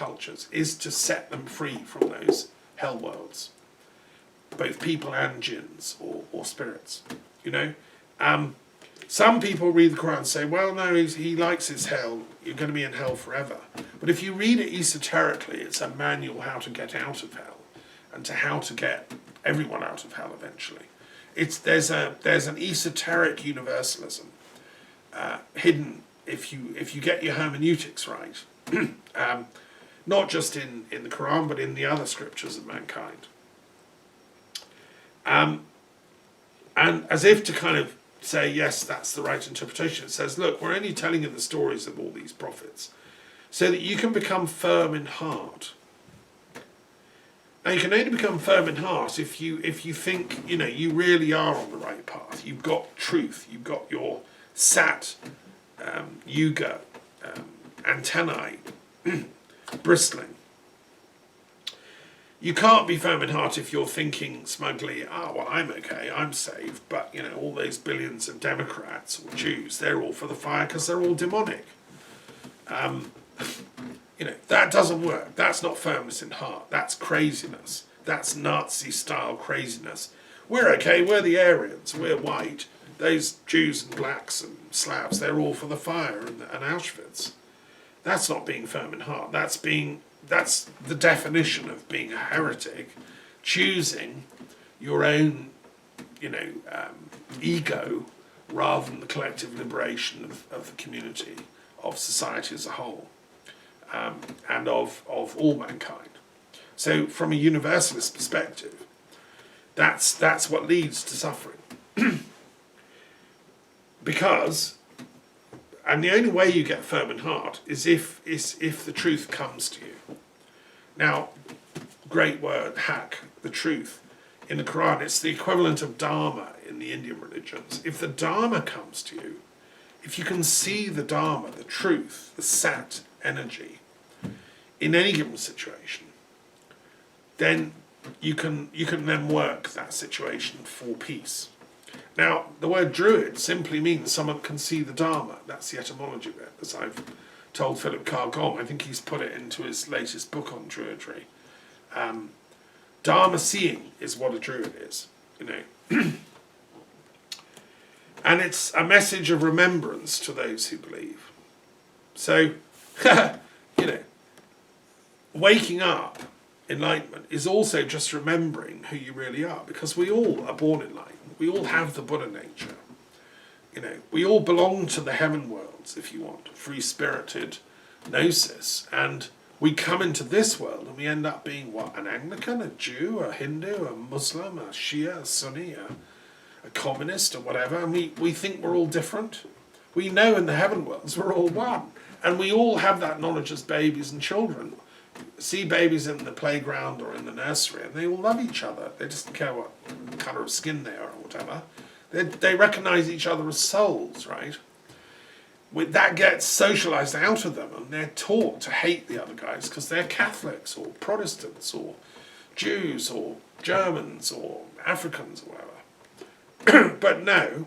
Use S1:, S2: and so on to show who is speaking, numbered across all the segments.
S1: cultures is to set them free from those hell worlds, both people and jinns or spirits, you know. Some people read the Quran and say, well, no, he likes his hell, you're going to be in hell forever. But if you read it esoterically, it's a manual how to get out of hell and to how to get everyone out of hell eventually. There's an esoteric universalism hidden if you get your hermeneutics right, not just in the Quran but in the other scriptures of mankind. And as if to kind of say, yes, that's the right interpretation, it says, look, we're only telling you the stories of all these prophets so that you can become firm in heart. Now, you can only become firm in heart if you think, you know, you really are on the right path. You've got truth. You've got your sat, yuga, antennae bristling. You can't be firm in heart if you're thinking smugly, well, I'm okay, I'm saved, but, you know, all those billions of Democrats or Jews, they're all for the fire because they're all demonic. You know, that doesn't work. That's not firmness in heart. That's craziness. That's Nazi-style craziness. We're okay, we're the Aryans, we're white. Those Jews and blacks and Slavs, they're all for the fire and Auschwitz. That's not being firm in heart. That's the definition of being a heretic, choosing your own, you know, ego rather than the collective liberation of the community, of society as a whole, and of all mankind. So from a universalist perspective, that's what leads to suffering. Because, and the only way you get firm in heart is if the truth comes to you. Now, great word, haq, the truth. In the Quran, it's the equivalent of Dharma in the Indian religions. If the Dharma comes to you, if you can see the Dharma, the truth, the sat energy, in any given situation, then you can then work that situation for peace. Now, the word druid simply means someone can see the Dharma. That's the etymology of it, as I've told Philip Carr-Gom. I think he's put it into his latest book on druidry. Dharma seeing is what a druid is, you know. And it's a message of remembrance to those who believe. So, you know, waking up, enlightenment, is also just remembering who you really are, because we all are born enlightened. We all have the Buddha nature. You know, we all belong to the heaven worlds, if you want, free-spirited gnosis. And we come into this world and we end up being, what, an Anglican, a Jew, a Hindu, a Muslim, a Shia, a Sunni, a communist, or whatever. And we think we're all different. We know in the heaven worlds we're all one. And we all have that knowledge as babies and children. See babies in the playground or in the nursery, and they all love each other. They just don't care what colour of skin they are or whatever. They recognise each other as souls, right? That gets socialised out of them, and they're taught to hate the other guys because they're Catholics or Protestants or Jews or Germans or Africans or whatever. But no,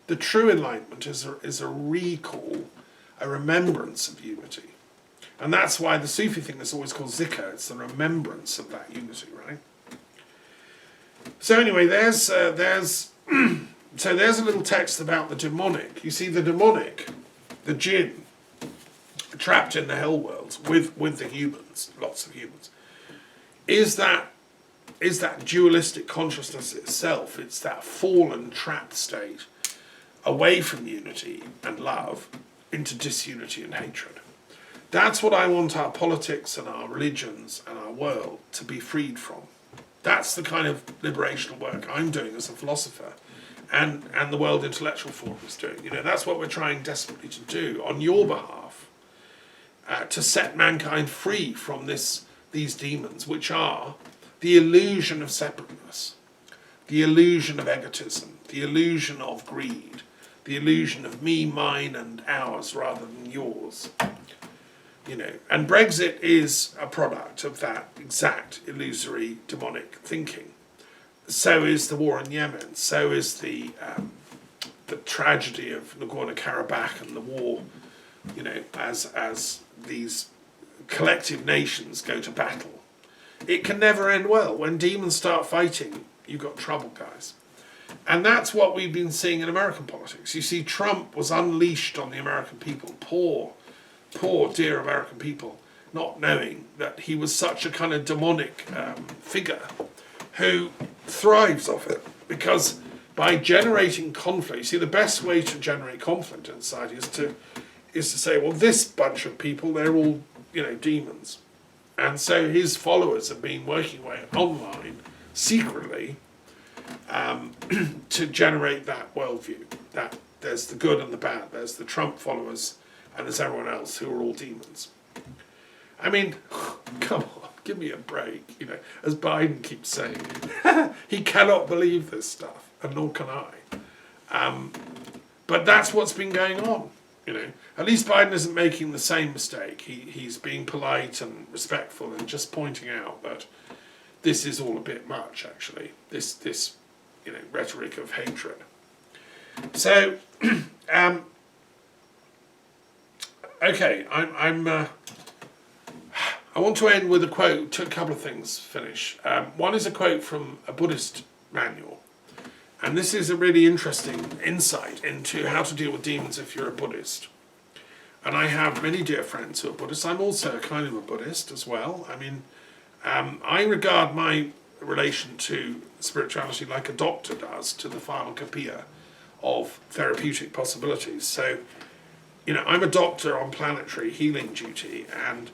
S1: the true enlightenment is a recall, a remembrance of unity. And that's why the Sufi thing is always called zikr. It's the remembrance of that unity, right? So anyway, there's a little text about the demonic. You see, the demonic, the jinn, trapped in the hell worlds with the humans, lots of humans, is that dualistic consciousness itself. It's that fallen, trapped state away from unity and love into disunity and hatred. That's what I want our politics and our religions and our world to be freed from. That's the kind of liberational work I'm doing as a philosopher, and the World Intellectual Forum is doing. You know, that's what we're trying desperately to do on your behalf, to set mankind free from these demons, which are the illusion of separateness, the illusion of egotism, the illusion of greed, the illusion of me, mine, and ours rather than yours. You know, and Brexit is a product of that exact illusory demonic thinking. So is the war in Yemen. So is the tragedy of Nagorno-Karabakh and the war, you know, as these collective nations go to battle, it can never end well. When demons start fighting, you've got trouble, guys. And that's what we've been seeing in American politics. You see, Trump was unleashed on the American people, poor dear American people, not knowing that he was such a kind of demonic figure who thrives off it. Because by generating conflict, you see, the best way to generate conflict in society is to say, well, this bunch of people, they're all, demons. And so his followers have been working away online, secretly, to generate that worldview, that there's the good and the bad, there's the Trump followers, and there's everyone else who are all demons. I mean, come on, give me a break, as Biden keeps saying. He cannot believe this stuff, and nor can I. But that's what's been going on, At least Biden isn't making the same mistake. He's being polite and respectful and just pointing out that this is all a bit much, actually, this rhetoric of hatred. So, okay, I want to end with a quote, to a couple of things finish. One is a quote from a Buddhist manual. And this is a really interesting insight into how to deal with demons if you're a Buddhist. And I have many dear friends who are Buddhists. I'm also kind of a Buddhist as well. I mean, I regard my relation to spirituality like a doctor does to the pharmacopoeia of therapeutic possibilities. So, I'm a doctor on planetary healing duty, and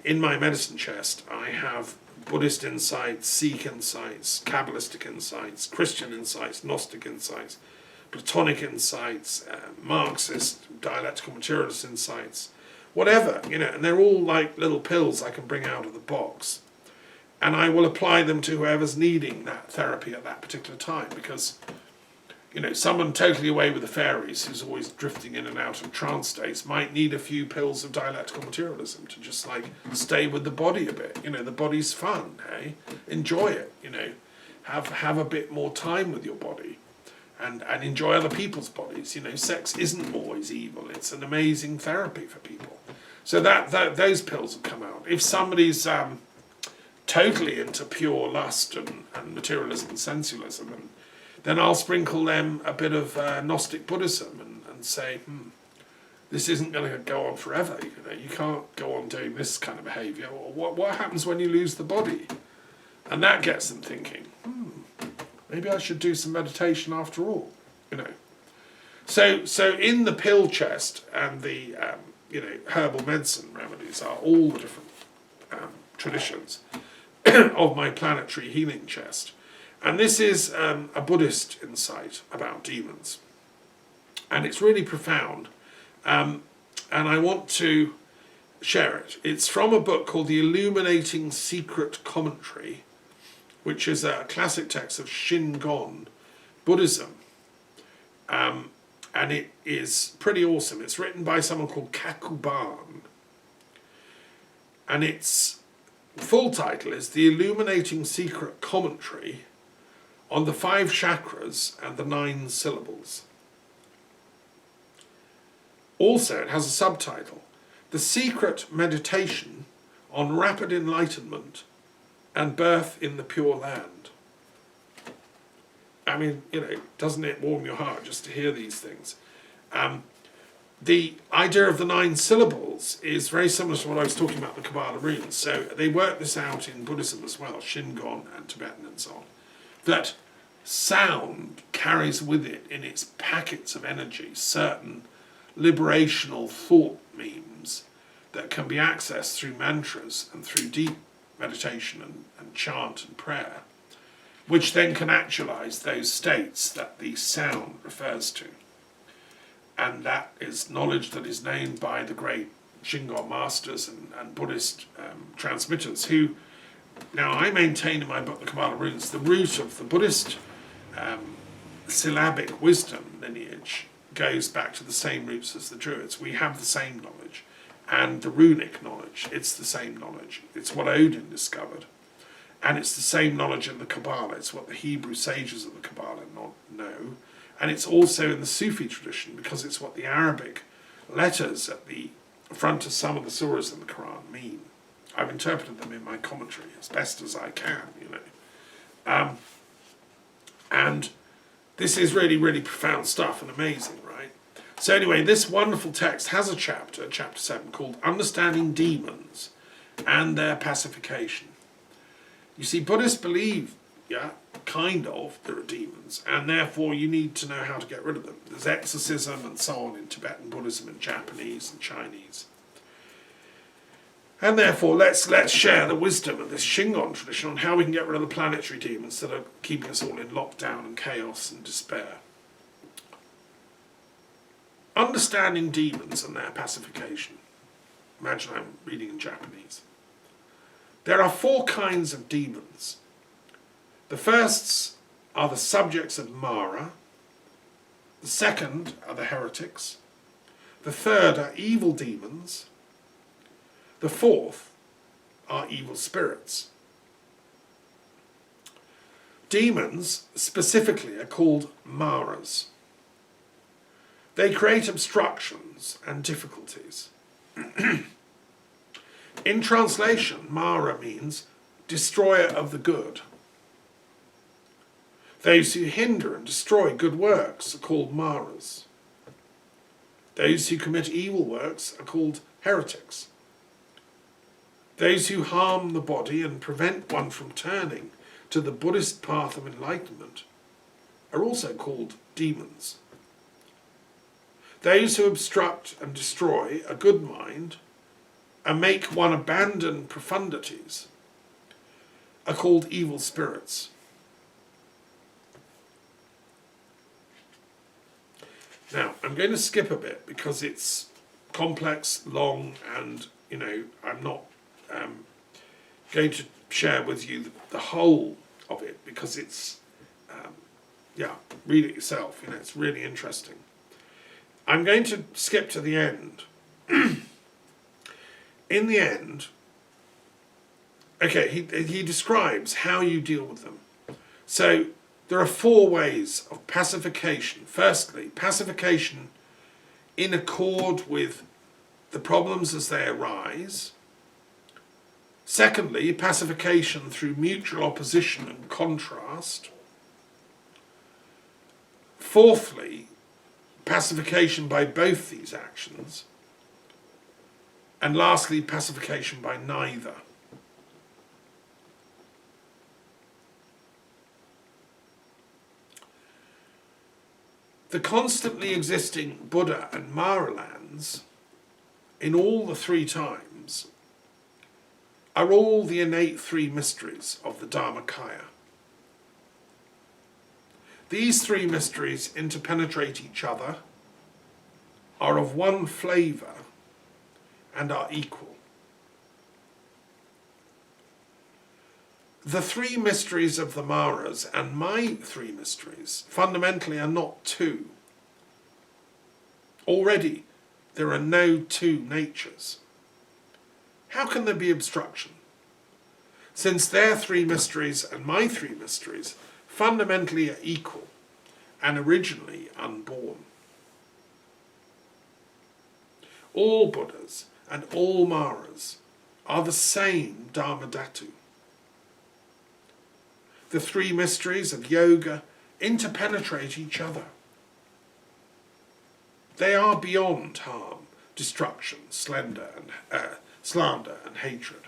S1: in my medicine chest I have Buddhist insights, Sikh insights, Kabbalistic insights, Christian insights, Gnostic insights, Platonic insights, Marxist, dialectical materialist insights, whatever, and they're all like little pills I can bring out of the box. And I will apply them to whoever's needing that therapy at that particular time, because, someone totally away with the fairies who's always drifting in and out of trance states might need a few pills of dialectical materialism to just stay with the body a bit. The body's fun, hey? Enjoy it, have a bit more time with your body. And enjoy other people's bodies. Sex isn't always evil. It's an amazing therapy for people. So that those pills will come out. If somebody's totally into pure lust and materialism and sensualism, and then I'll sprinkle them a bit of Gnostic Buddhism and say, this isn't going to go on forever. You can't go on doing this kind of behaviour. What happens when you lose the body? And that gets them thinking, maybe I should do some meditation after all, So in the pill chest and the herbal medicine remedies are all the different traditions of my planetary healing chest. And this is a Buddhist insight about demons. And it's really profound. And I want to share it. It's from a book called The Illuminating Secret Commentary, which is a classic text of Shingon Buddhism. And it is pretty awesome. It's written by someone called Kakuban. And its full title is The Illuminating Secret Commentary on the 5 Chakras and the 9 Syllables. Also, it has a subtitle, The Secret Meditation on Rapid Enlightenment and Birth in the Pure Land. I mean, doesn't it warm your heart just to hear these things? The idea of the 9 syllables is very similar to what I was talking about in the Kabbalah runes. So they work this out in Buddhism as well, Shingon and Tibetan and so on. That sound carries with it in its packets of energy certain liberational thought memes that can be accessed through mantras and through deep meditation and chant and prayer, which then can actualize those states that the sound refers to. And that is knowledge that is known by the great Shingon masters and Buddhist transmitters who, now I maintain in my book, The Kabbalah Runes, the root of the Buddhist syllabic wisdom lineage goes back to the same roots as the Druids. We have the same knowledge. And the runic knowledge, it's the same knowledge. It's what Odin discovered. And it's the same knowledge in the Kabbalah. It's what the Hebrew sages of the Kabbalah know. And it's also in the Sufi tradition, because it's what the Arabic letters at the front of some of the surahs in the Quran mean. I've interpreted them in my commentary as best as I can, you know. And this is really, really profound stuff and amazing, right? So anyway, this wonderful text has a chapter, chapter 7, called Understanding Demons and Their Pacification. You see, Buddhists believe, yeah, kind of, there are demons, and therefore you need to know how to get rid of them. There's exorcism and so on in Tibetan Buddhism and Japanese and Chinese. And therefore, let's share the wisdom of this Shingon tradition on how we can get rid of the planetary demons that are keeping us all in lockdown and chaos and despair. Understanding demons and their pacification. Imagine I'm reading in Japanese. There are 4 kinds of demons. The firsts are the subjects of Mara. The second are the heretics. The third are evil demons. The fourth are evil spirits. Demons, specifically, are called Maras. They create obstructions and difficulties. In translation, Mara means destroyer of the good. Those who hinder and destroy good works are called Maras. Those who commit evil works are called heretics. Those who harm the body and prevent one from turning to the Buddhist path of enlightenment are also called demons. Those who obstruct and destroy a good mind and make one abandon profundities are called evil spirits. Now, I'm going to skip a bit because it's complex, long, and, you know, I'm not going to share with you the whole of it because it's, read it yourself, you know, it's really interesting. I'm going to skip to the end. In the end, okay, he describes how you deal with them. So there are 4 ways of pacification. Firstly, pacification in accord with the problems as they arise. Secondly, pacification through mutual opposition and contrast. Fourthly, pacification by both these actions. And lastly, pacification by neither. The constantly existing Buddha and Mara lands, in all the 3 times, are all the innate 3 mysteries of the Dharmakaya. These 3 mysteries interpenetrate each other, are of one flavour, and are equal. The 3 mysteries of the Maras and my 3 mysteries fundamentally are not 2. Already there are no 2 natures. How can there be obstruction? Since their 3 mysteries and my 3 mysteries fundamentally are equal and originally unborn. All Buddhas and all Maras are the same Dharmadhatu. The 3 mysteries of yoga interpenetrate each other. They are beyond harm, destruction, slander and hatred.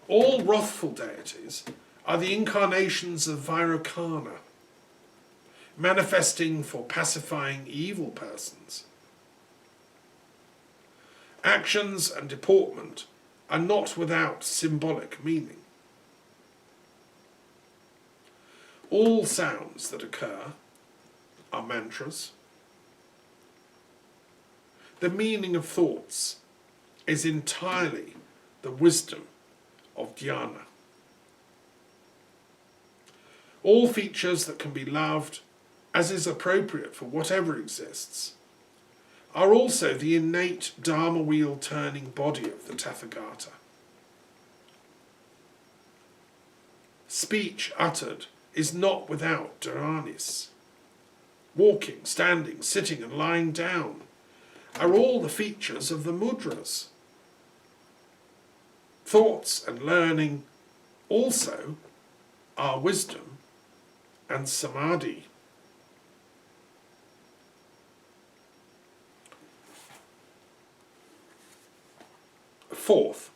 S1: All wrathful deities are the incarnations of Vairocana, manifesting for pacifying evil persons. Actions and deportment are not without symbolic meaning. All sounds that occur are mantras. The meaning of thoughts is entirely the wisdom of dhyana. All features that can be loved, as is appropriate for whatever exists, are also the innate Dharma wheel turning body of the Tathagata. Speech uttered is not without de-demonise. Walking, standing, sitting and lying down are all the features of the mudras. Thoughts and learning also are wisdom and samadhi. Fourth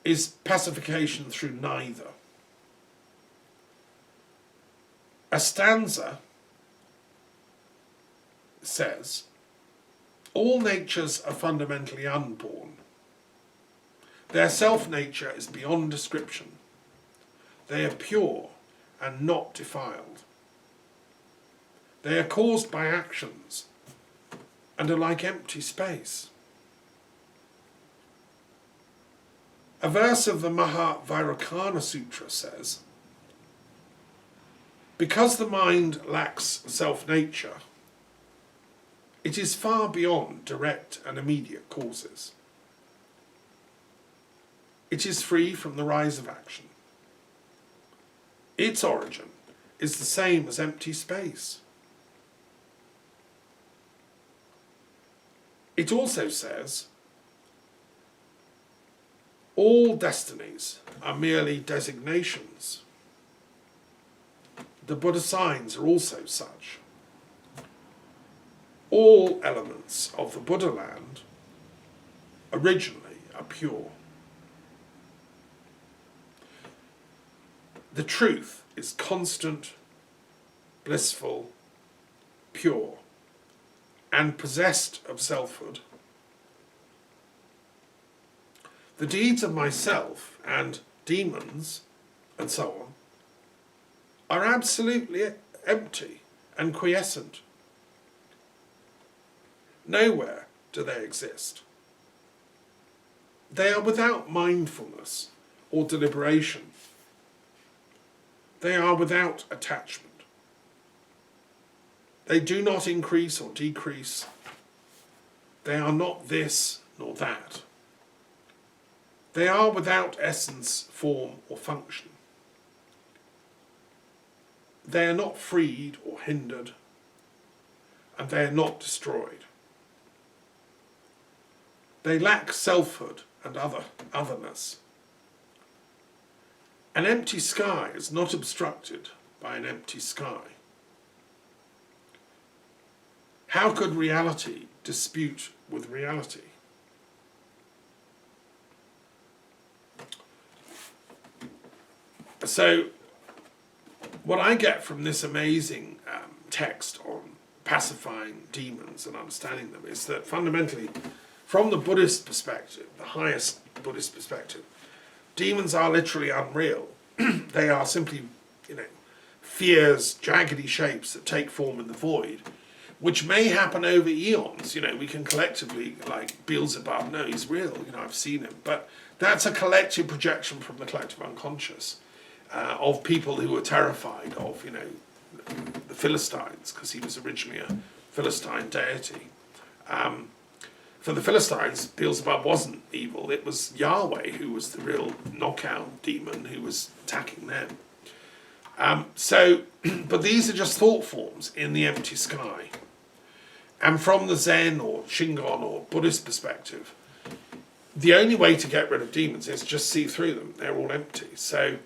S1: is pacification through neither. A stanza says, all natures are fundamentally unborn. Their self-nature is beyond description. They are pure and not defiled. They are caused by actions and are like empty space. A verse of the Mahavairakana Sutra says, because the mind lacks self-nature, it is far beyond direct and immediate causes. It is free from the rise of action. Its origin is the same as empty space. It also says, all destinies are merely designations. The Buddha signs are also such. All elements of the Buddha land originally are pure. The truth is constant, blissful, pure, and possessed of selfhood. The deeds of myself and demons, and so on, are absolutely empty and quiescent. Nowhere do they exist. They are without mindfulness or deliberation. They are without attachment. They do not increase or decrease. They are not this nor that. They are without essence, form, or function. They are not freed or hindered, and they are not destroyed. They lack selfhood and otherness. An empty sky is not obstructed by an empty sky. How could reality dispute with reality? So, what I get from this amazing text on pacifying demons and understanding them is that fundamentally, from the Buddhist perspective, the highest Buddhist perspective, demons are literally unreal. They are simply, fears, jaggedy shapes that take form in the void, which may happen over eons. We can collectively, like Beelzebub, no, he's real, I've seen him. But that's a collective projection from the collective unconscious of people who were terrified of, the Philistines, because he was originally a Philistine deity. For the Philistines, Beelzebub wasn't evil. It was Yahweh who was the real knockout demon who was attacking them. But these are just thought forms in the empty sky. And from the Zen or Shingon or Buddhist perspective, the only way to get rid of demons is just see through them. They're all empty. So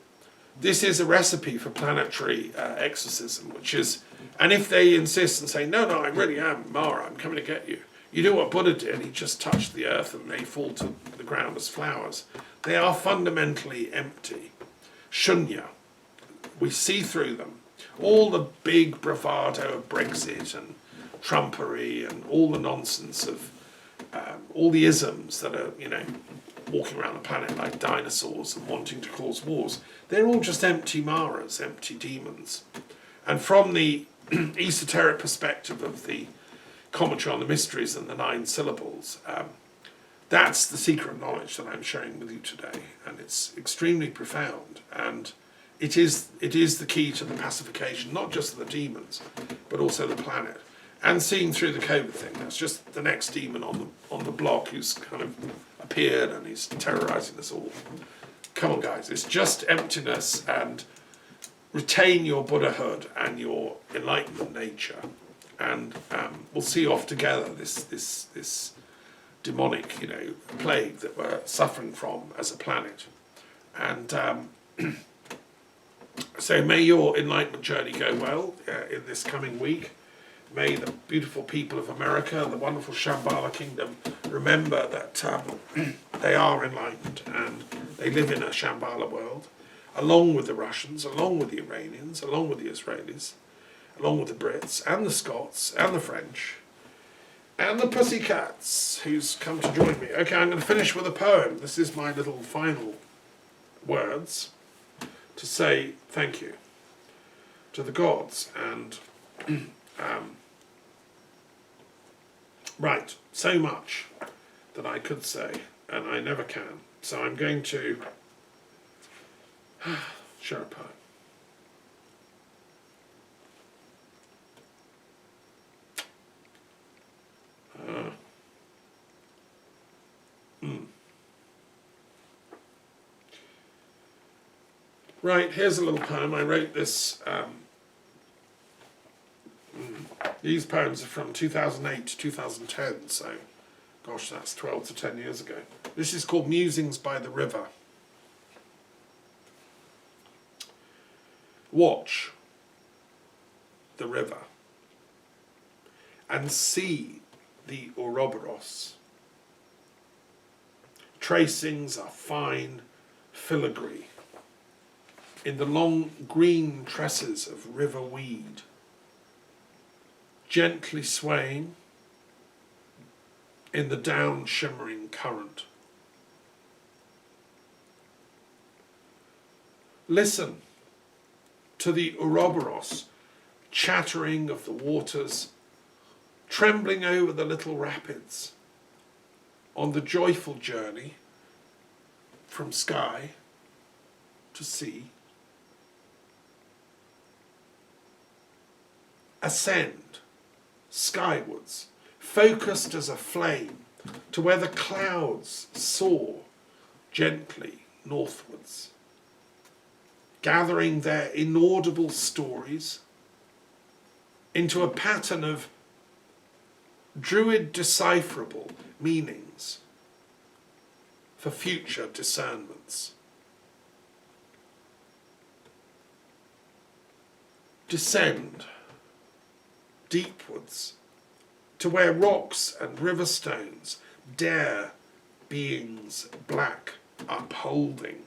S1: this is a recipe for planetary exorcism, which is, and if they insist and say, no, I really am Mara, I'm coming to get you. You do what Buddha did, he just touched the earth and they fall to the ground as flowers. They are fundamentally empty. Shunya. We see through them. All the big bravado of Brexit and Trumpery and all the nonsense of all the isms that are, walking around the planet like dinosaurs and wanting to cause wars. They're all just empty Maras, empty demons. And from the esoteric perspective of the commentary on the mysteries and the 9 syllables, that's the secret knowledge that I'm sharing with you today, and it's extremely profound, and it is the key to the pacification, not just of the demons, but also the planet. And seeing through the COVID thing, that's just the next demon on the block who's kind of appeared and he's terrorizing us all. Come on, guys, it's just emptiness, and retain your Buddhahood and your enlightenment nature, and we'll see off together this demonic, plague that we're suffering from as a planet. And so may your enlightenment journey go well in this coming week. May the beautiful people of America, the wonderful Shambhala kingdom, remember that they are enlightened and they live in a Shambhala world, along with the Russians, along with the Iranians, along with the Israelis, along with the Brits and the Scots and the French and the Pussycats, who's come to join me. Okay, I'm going to finish with a poem. This is my little final words to say thank you to the gods. And right, so much that I could say, and I never can. So I'm going to share a poem. Right, here's a little poem. I wrote this. These poems are from 2008 to 2010, so gosh, that's 12 to 10 years ago. This is called Musings by the River. Watch the river and see the Ouroboros. Tracings are fine filigree in the long green tresses of river weed, gently swaying in the down shimmering current. Listen to the Ouroboros chattering of the waters, trembling over the little rapids on the joyful journey from sky to sea. Ascend skywards, focused as a flame, to where the clouds soar gently northwards, gathering their inaudible stories into a pattern of druid decipherable meanings for future discernments. Descend deepwards to where rocks and river stones dare beings black upholding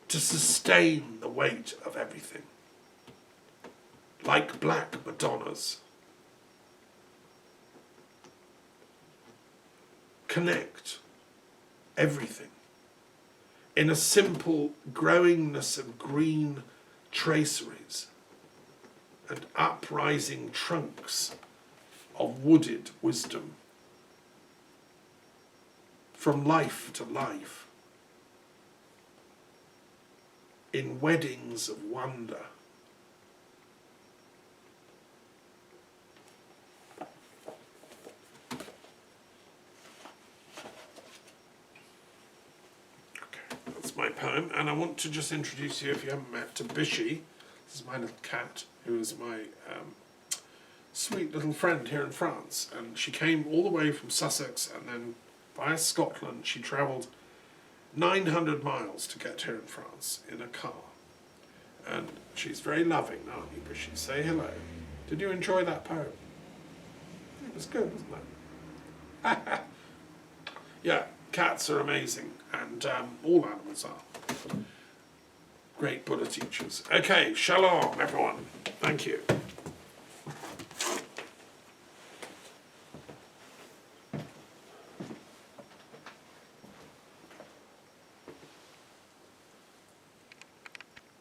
S1: to sustain the weight of everything, like black Madonnas. Connect everything in a simple growingness of green traceries and uprising trunks of wooded wisdom, from life to life, in weddings of wonder. Okay, that's my poem, and I want to just introduce you, if you haven't met, to Bishi. This is my little cat, who is my sweet little friend here in France, and she came all the way from Sussex, and then via Scotland she travelled 900 miles to get here in France in a car. And she's very loving, aren't you, Bishi? Say hello. Did you enjoy that poem? It was good, wasn't it? Yeah, cats are amazing, and all animals are. Great Buddha teachers. Okay, shalom, everyone. Thank you.